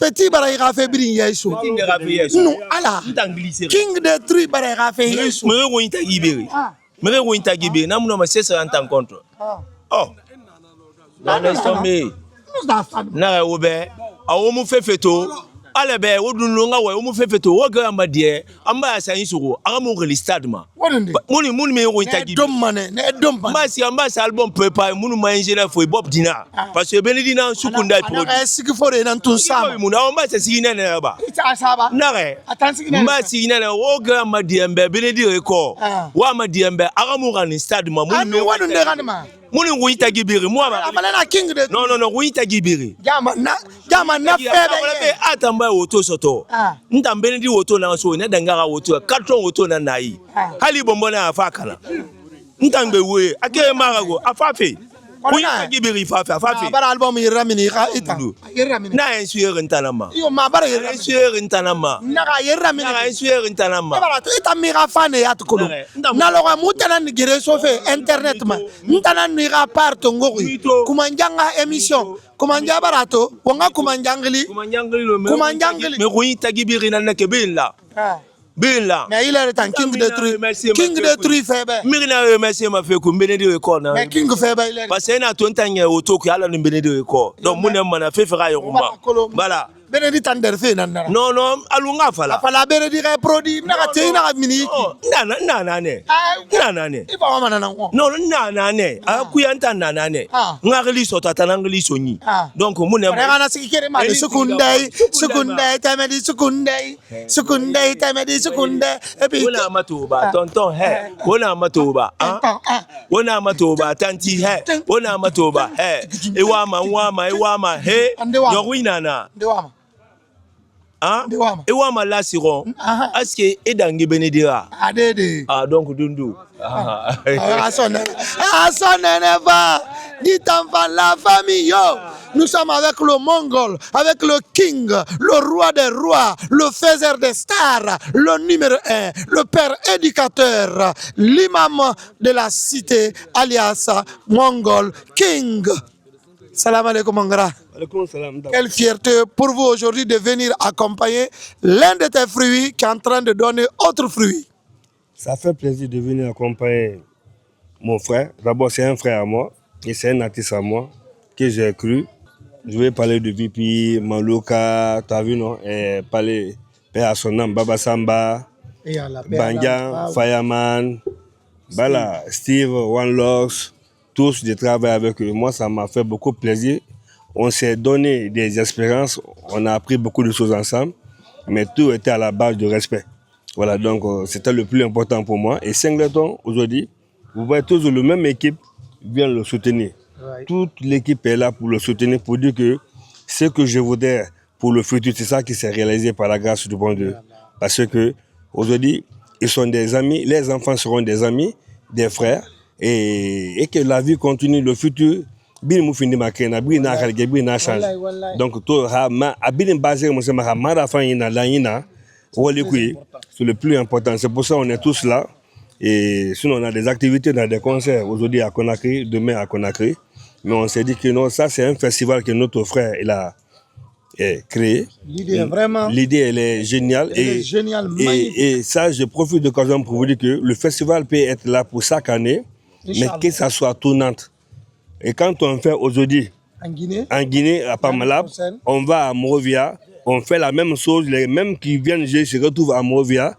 petit baraïra fait briller Yesu. Non, ala. King détruit baraïra fait Yesu. Mais on t'a guibé. Mais on t'a guibé. N'a mon c'est ça en tant contre. Oh. Dans les sommets. Na obe. A o mu fefeto. Ale be o dun longa we o mu fefeto o ga ambadie amba sa insuro aga mu release stade ma muni me o intagi dom mané ne dom amba sa album préparé munu ma ingénieur fo bob dina parce que benedina sukunda produit ana sigi fore nan tun sama munu amba sa sigi nene ba ita saba na re amba sigi nene o ga ambadie mbe benedi record wa ambadie mbe aga mu release stade ma munu me wadu ndega ma muni ngo intagi biri mo ba amalena king de non ngo intagi biri jama na febe atamba woto soto ntambeni di woto na so ne dangara woto carton woto na nayi hali bombo na afakala ntangbe we ake marago afafe kuya gibiri afafe bara album yiramini ka ita yiramini na ensuyer ntanama yo ma bara yiramini ensuyer ntanama na yiramini na ensuyer ntanama bara to ita mi ka fane ya tukulu na lo ga mutana ni gere sofe internet ma ntana ni ka part ngori kumanjanga emission kumanja barato wonga kumanjangli me kuyi tagibiri na kebela bela mais il est en king de truie febe mirina remercier ma fe ko benedi record na mais king febe il est parce que na to ntanye oto ko ala no benedi record donc mun mana fe fera yo kumba voilà benedi tander fe nan non alunga fala benedi ka produit na ka te na mini na ne ifa wa manana ko non na ne akuyanta na ne ngakeli so tata ngakeli so ni donc mun na sikere ma sekundai tamedi sekundai tamedi sekunde et puis wona matoba tonton wona matoba wona matoba tanti wona matoba ewama yorwinana ewama lasiron est-ce que edangi benedira adede donc dundu sonne va dit enfant la famille yo. Nous sommes avec le Mongol, avec le King, le roi des rois, le faiseur des stars, le numéro 1, le père éducateur, l'imam de la cité, alias Mongol King. Salam alaikum Angra. Quelle fierté pour vous aujourd'hui de venir accompagner l'un de tes fruits qui est en train de donner autre fruit. Ça fait plaisir de venir accompagner mon frère. D'abord, c'est un frère à moi et c'est un artiste à moi que j'ai cru. Je vais parler de VP, Maluka, t'as vu non? Et parler à son âme, Baba Samba, Banjan, Fireman, Bala, Steve, One Locks, tous de travailler avec eux. Moi, ça m'a fait beaucoup plaisir. On s'est donné des expériences, on a appris beaucoup de choses ensemble, mais tout était à la base de respect. Voilà, donc c'était le plus important pour moi. Et Singleton, aujourd'hui, vous voyez tous la même équipe vient le soutenir. Ouais. Toute l'équipe est là pour le soutenir, pour dire que ce que je voudrais pour le futur, c'est ça qui s'est réalisé par la grâce du bon Dieu. Parce que aujourd'hui, ils sont des amis, les enfants seront des amis, des frères, et que la vie continue, le futur. Donc, c'est le plus important. C'est pour ça qu'on est tous là. Et sinon, on a des activités dans des concerts aujourd'hui à Conakry, demain à Conakry. Mais on s'est dit que non, ça c'est un festival que notre frère il a créé. L'idée est vraiment... L'idée elle est géniale. Et ça, je profite de l'occasion pour vous dire que le festival peut être là pour chaque année, mais que ça soit tournante. Et quand on fait aujourd'hui en Guinée, à Pamalab, on va à Monrovia, on fait la même chose, les mêmes qui viennent jouer se retrouvent à Monrovia.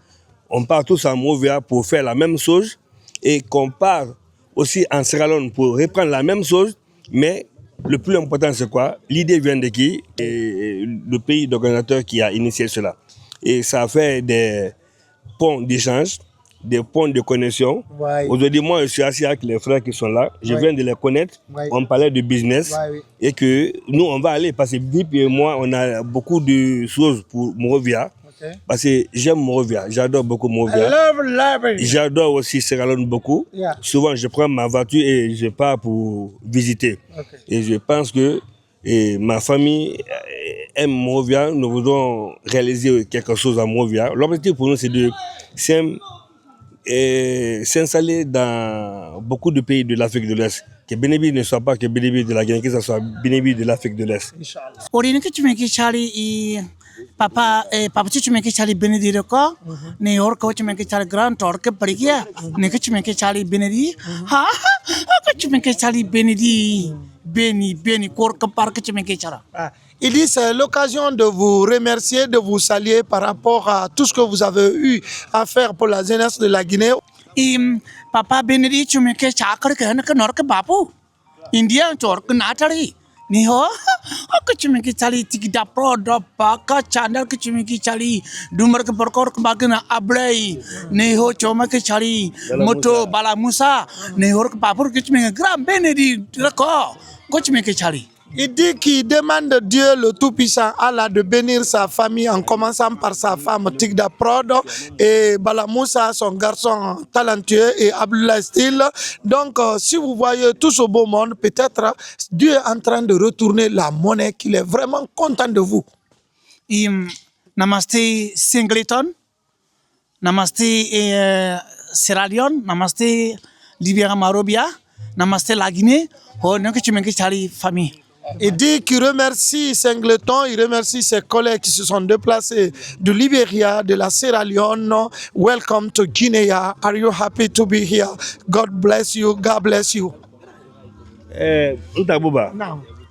On part tous à Monrovia pour faire la même chose et qu'on part aussi en Sierra Leone pour reprendre la même chose, mais le plus important c'est quoi? L'idée vient de qui? Et le pays d'organisateur qui a initié cela. Et ça fait des ponts d'échange, des ponts de connexion. Ouais. Aujourd'hui, moi, je suis assis avec les frères qui sont là. Je viens de les connaître. Ouais. On parlait de business. Et que nous, on va aller. Parce que Vip et moi, on a beaucoup de choses pour Monrovia. Okay. Parce que j'aime Monrovia. J'adore beaucoup Monrovia. J'adore aussi Sierra Leone beaucoup. Yeah. Souvent, je prends ma voiture et je pars pour visiter. Okay. Et je pense que ma famille aime Monrovia. Nous voulons réaliser quelque chose à Monrovia. L'objectif pour nous, c'est de s'installer dans beaucoup de pays de l'Afrique de l'Est. Que Bénébi ne soit pas que Bénébi de la Guinée, que ce soit Bénébi de l'Afrique de l'Est. Orin que tu me ki chali papa tu me ki chali Bénédi de ko ne or ko tu me ki chali grand tor ke pari gya ne que tu me ki chali Bénédi ha que tu me ki chali Bénédi Béni kor ke par que tu me ki chara. Il dit c'est l'occasion de vous remercier, de vous saluer par rapport à tout ce que vous avez eu à faire pour la jeunesse de la Guinée. Papa Bénédi tu me ki chakar ke na ke nor ke bapu India tor ke natari ni ho que tu me ki chali tikida pro do pa ka channel que tu me ki chali dumar ke perkor ke bagna ablai ni ho choma ke chali moto bala musa ni hor ke papur que tu me gram Bénédi ko tu me ki chali. Il dit qu'il demande Dieu le Tout-Puissant, Allah, de bénir sa famille en commençant par sa femme Tigda Prod et Balamoussa, son garçon talentueux, et Abdullah Stil. Donc, si vous voyez tout ce beau monde, peut-être Dieu est en train de retourner la monnaie, qu'il est vraiment content de vous. Namaste Singleton, Namaste Sierra Leone, Namaste Libéria Marobia, Namaste la Guinée, oh, non que tu me chali famille. Il dit qu'il remercie Singleton, il remercie ses collègues qui se sont déplacés de Libéria, de la Sierra Leone. Welcome to Guinea. Are you happy to be here? God bless you. God bless you. Ntabouba,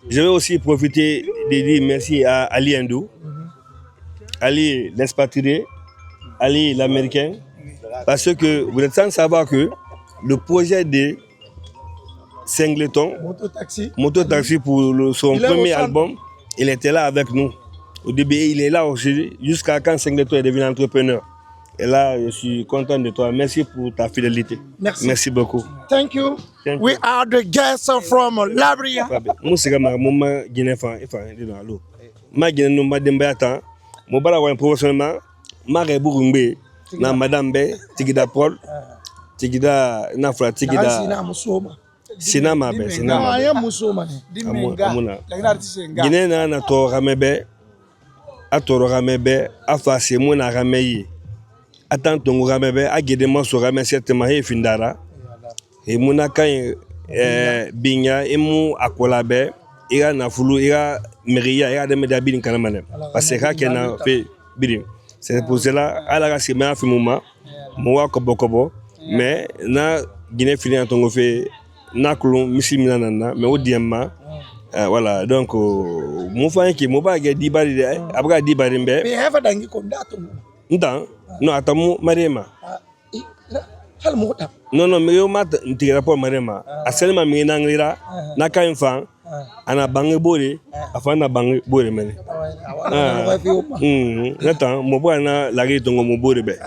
je vais aussi profiter de dire merci à Ali Ndou, Ali l'expatrié, Ali l'américain, parce que vous êtes sans savoir que le projet de Singleton, Moto-Taxi pour son premier album, il était là avec nous. Au début, il est là aussi, jusqu'à quand Singleton est devenu entrepreneur. Et là, je suis content de toi. Merci pour ta fidélité. Merci beaucoup. Thank you. We are the guests from Liberia. Sinama be sinama amuna Guinée na to ramebe atoro ramebe afa semuna rameyi atantongo ramebe agede maso rame certainement he findara e muna kan binya emu akolabe ira na fulu ira meriya ira de medabin kanamane parce que hakena fait birim c'est pour cela ala ga sima fi muma mo wa kobokobo mais na Guinée fini antongo fait Nakulon, Missi Milanana, mais au diamant. Voilà, donc, mon frère qui m'a dit Dibari, après Dibari, mais have a dangi condato. Non, attends, Marema. Non, mais au mat, un petit rapport Marema. À Selma Minangra, Naka enfant, Anna Bangabori, afin de Bangabori. Attends, mon boy n'a la rite en mon beau bébé.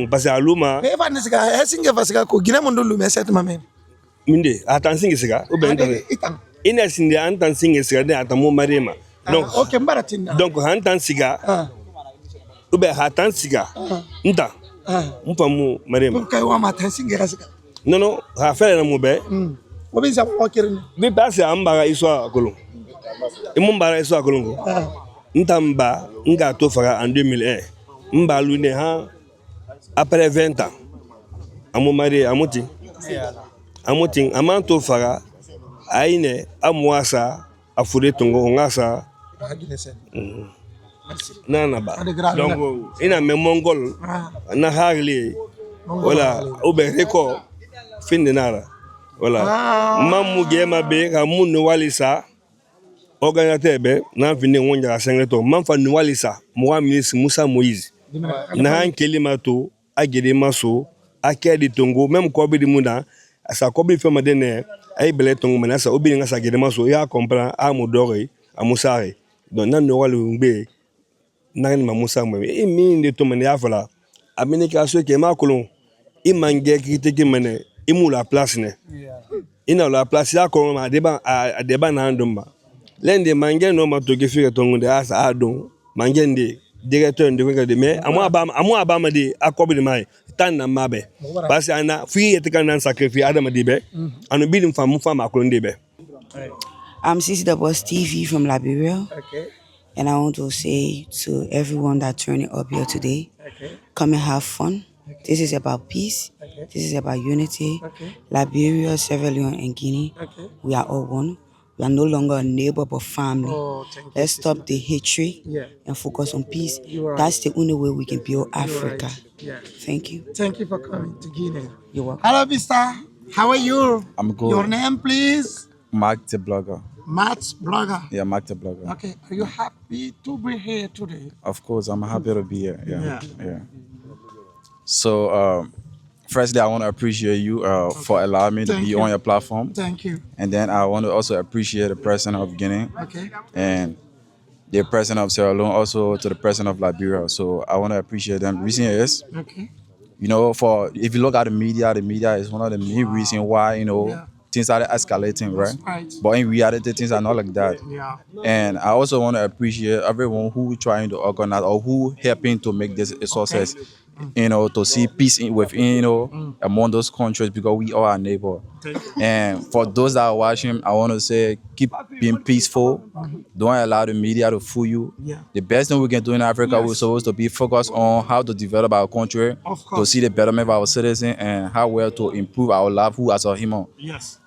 Parce que à Luma, Helsinki Vasika, Guinamondo Lume, cette maman. Minde atansingi siga ina sinde antansingi siga de atamo marema donc antansiga ube hatansiga nta mpamu marema kai wa matansingi siga non ha fele na mube obi sa okere bi passe ambaga iswa kolon imumbara iswa kolon ntamba nga to fara en 2001 mba lune ha après 20 ans amu mari amuti amoting amanto fara aine amwasa afure tongo ngasa nana ba donc ina me mongol na harli wala obe reko finde nara wala mamu gema be ka munu walisa organisateur be na vini wonja Singleton manfa nu walisa mo ministre Moussa Moïse na hankeli mato agede maso akedi tongo même ko be di muna asa ko bi fema dene ay bele tongo manasa obi nga sa gede maso ya comprend a mo dore a musare donc nan no walu ngbe nan ma musa mo e mi de to mane afala communication ke ma kolon i mange critique mane i mu la place ne ina la place ya ko ma deba na ndumba lende mange no ma to ke fire tongo de asa adon mange ndi directeur de ko de mais amu abama de akobi de mai tan na mabe parce que ana fi etika nan sacrifice adama dibe anu bidim fam akolon dibe. I'm Sisi the Boss TV from Liberia. Okay. And I want to say to everyone that turning up here today, come and have fun. Okay. This is about peace. Okay. This is about unity. Liberia, Sierra Leone, and Guinea. We are all one. We are no longer a neighbor but family. Let's stop the hatred and focus on peace. That's the only way we can build Africa. Thank you. Thank you for coming to Guinea. You're welcome. Hello, mister. How are you? I'm good. Your name, please? Mark the blogger. Matt Blogger. Yeah, Mark the blogger. Okay, are you happy to be here today? Of course, I'm happy to be here. Yeah. So, firstly, I want to appreciate you for allowing me to be on your platform. Thank you. And then I want to also appreciate the president of Guinea and the president of Sierra Leone, also to the president of Liberia. So I want to appreciate them. Reason is, you know, if you look at the media is one of the main reasons why, you know, things are escalating, right? But in reality, things are not like that. And I also want to appreciate everyone who trying to organize or who helping to make this a success. You know, to see peace within, you know, among those countries, because we are our neighbor. And for those that are watching, I want to say, keep being peaceful. Don't allow the media to fool you. The best thing we can do in Africa, we're supposed to be focused on how to develop our country, to see the betterment of our citizens, and how well to improve our life who as a human.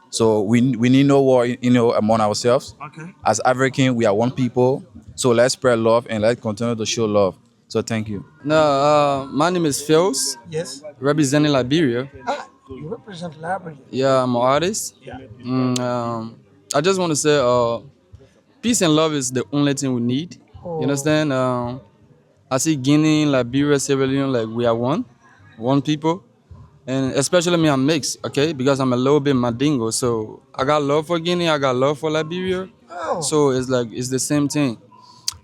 So we need no war, you know, among ourselves. As African, we are one people. So let's spread love and let's continue to show love. So thank you. No, my name is Phils. Yes. Representing Liberia. You represent Liberia. Yeah, I'm an artist. I just want to say, peace and love is the only thing we need. You understand? I see Guinea, Liberia, Sierra Leone, like we are one people. And especially me, I'm mixed, okay? Because I'm a little bit Mandingo. So I got love for Guinea, I got love for Liberia. So it's like, it's the same thing.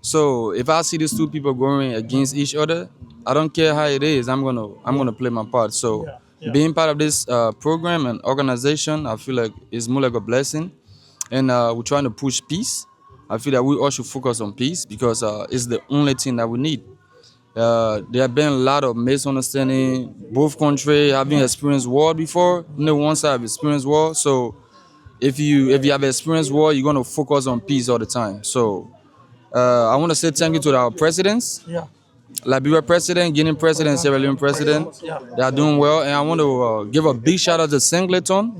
So if I see these two people going against each other, I don't care how it is, I'm gonna play my part. So being part of this program and organization, I feel like it's more like a blessing. And we're trying to push peace. I feel that we all should focus on peace because it's the only thing that we need. There have been a lot of misunderstanding. Both countries having experienced war before. Only one side have experienced war. So if you have experienced war, you're gonna focus on peace all the time. So I want to say thank you to our presidents. Liberia president, Guinea president, Sierra Leone president. They are doing well. And I want to give a big shout out to Singleton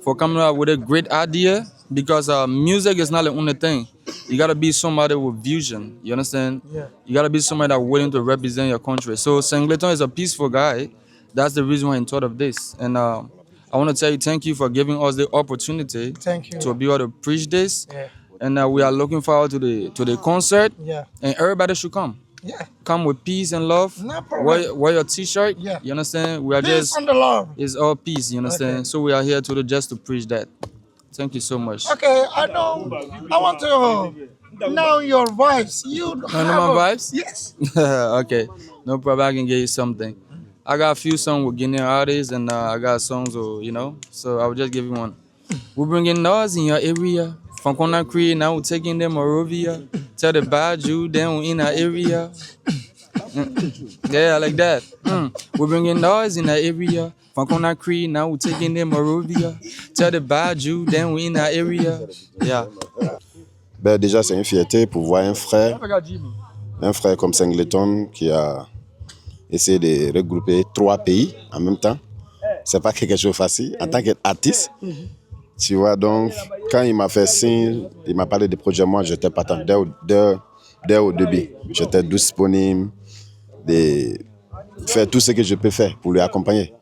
for coming up with a great idea, because music is not the only thing. You got to be somebody with vision, you understand? You got to be somebody that's willing to represent your country. So Singleton is a peaceful guy. That's the reason why I thought of this. And I want to tell you thank you for giving us the opportunity to be able to preach this. And we are looking forward to the concert. And everybody should come. Come with peace and love. Wear your t-shirt. You understand? We are Peace just and the love. it's all peace, you understand? So we are here just to preach that. Thank you so much. Okay, I know. I want to know your vibes. You know my vibes? Yes. Okay, no problem. I can get you something. I got a few songs with Guinean artists, and I got songs, you know. So I will just give you one. We're bringing noise in your area. From Conakry, now we're taking them Morovia. Tell the Baju, then we're in our area. Yeah, like that. We're bringing noise in our area. From Conakry, now we're taking them Morovia. Tell the Baju, then we're in our area. Yeah. Ben déjà, c'est une fierté pour voir un frère comme Singleton qui a essayé de regrouper 3 pays en même temps. C'est pas quelque chose de facile en tant qu'artiste. Tu vois, donc, quand il m'a fait signe, il m'a parlé des projets, moi, j'étais partant dès au début. J'étais disponible de faire tout ce que je peux faire pour lui accompagner.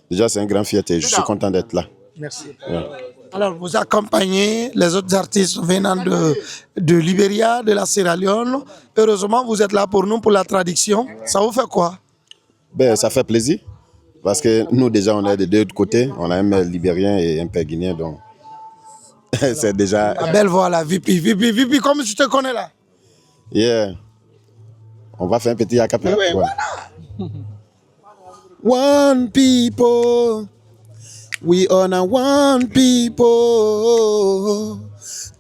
Déjà, c'est une grande fierté. Je suis content d'être là. Merci. Alors, vous accompagnez les autres artistes venant de Libéria, de la Sierra Leone. Heureusement, vous êtes là pour nous, pour la traduction. Ça vous fait quoi? Ben, ça fait plaisir. Parce que nous, déjà, on est de deux côtés. On a un père libérien et un père guinéen. Donc, c'est déjà... La belle voix, là. Vipi, comme je te connais là. Yeah. On va faire un petit acapella. Oui, voilà. One people, we are now one people,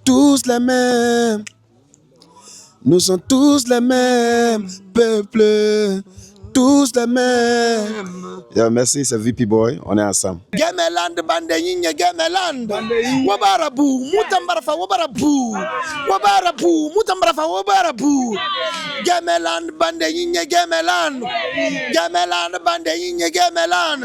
tous les mêmes, nous sommes tous les mêmes peuples, tous les mêmes. Yeah, merci, c'est VP Boy, on est ensemble. Gemeland bande yinya Gemeland. Wabarabu, mutambarfa wabarabu. Wabarabu, mutambarfa wabarabu. Gemeland bande yinya Gemeland. Gemeland bande yinya Gemeland.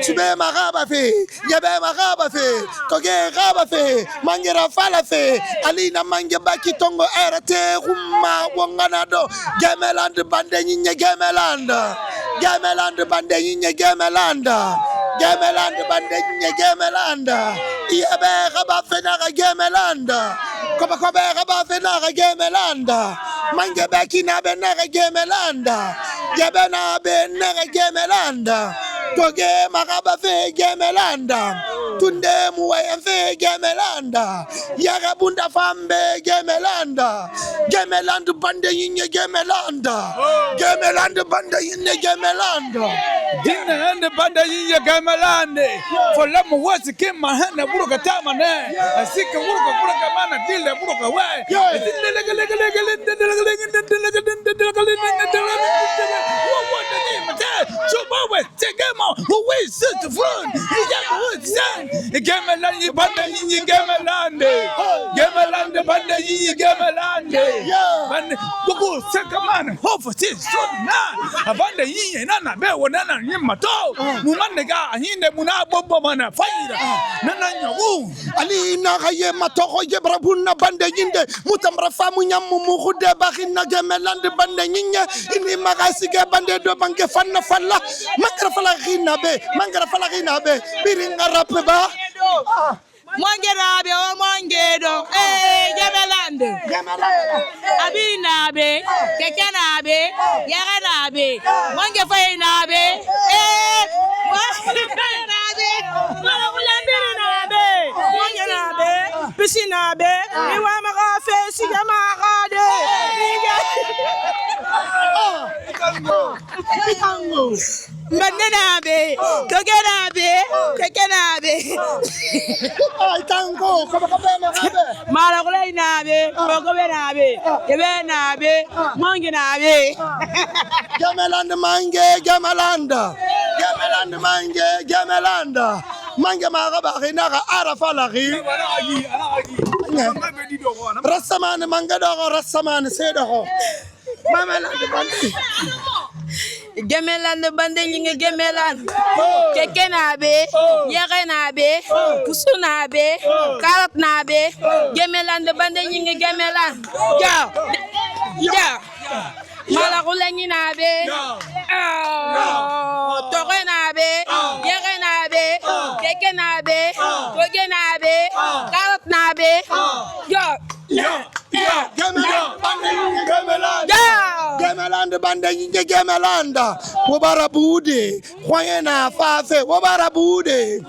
Tube magaba fe, yabe magaba fe, toge gaba fe, mangira fala fe, alina mange baki tongo RT rumma wonganado. Gemeland bande yinya Gemeland. Gemeland bande yinya Gemeland. Gemeland bande yinya Gemeland. Yabe gaba fe na Gemeland. Koba gaba fe na Gemeland. Mange baki na be na Gemeland. Yabe na be na Gemeland. Toge magaba fe Gemeland. Tunde muwaye fe Gemeland. Yagabunda fambe Gemeland. Gemeland bande yinya Gemeland. Gemeland bande yinya Gemeland. Dinna hande bande yinya Gemeland. For lamu wasi kima hande buruka tamane. Asika buruka mana dile buruka we. Gemeland bande yinya Gemeland. Gemeland bande yinya Gemeland. Bande buku sekamana hofu na bande yinya nana be wonana nyima to mumane ga hinde muna bombo mana faira nana nyawu Ali na gaye matoko ye brabuna bande yinde mutamra famu nyamu muhude bakhina Gemeland bande yinya ini magasi ge bande do bange fanna falla mangara fala gina be biringa rape ba Mongerabe o mongedo Gemeland Abinabe Kekenabe Yaganabe Monge Fainabe Mongerabe Mongerabe Pisinabe Iwa Magafe Sigamagade Ikango Bananabe Kekenabe Tango, Malagulay nabe, Bogobe nabe, Gebe nabe, Mongi nabe. Gemeland mange, Gemeland. Gemeland mange, Gemeland. Mange magaba rinaga arafalagi. Rasaman mangadogo, Rasaman sedogo. Mameland bandi. Gemeland bande nyinge Gemeland. Keke nabe, yere nabe, pusu nabe, karat nabe. Gemeland bande nyinge Gemeland. Ja. Malagulay nabe. Toge nabe, yere nabe, keke nabe, toge nabe, karat nabe. Gemeland bande yinge Gemeland. Wobarabude, Khoyena fafe, Wobarabude.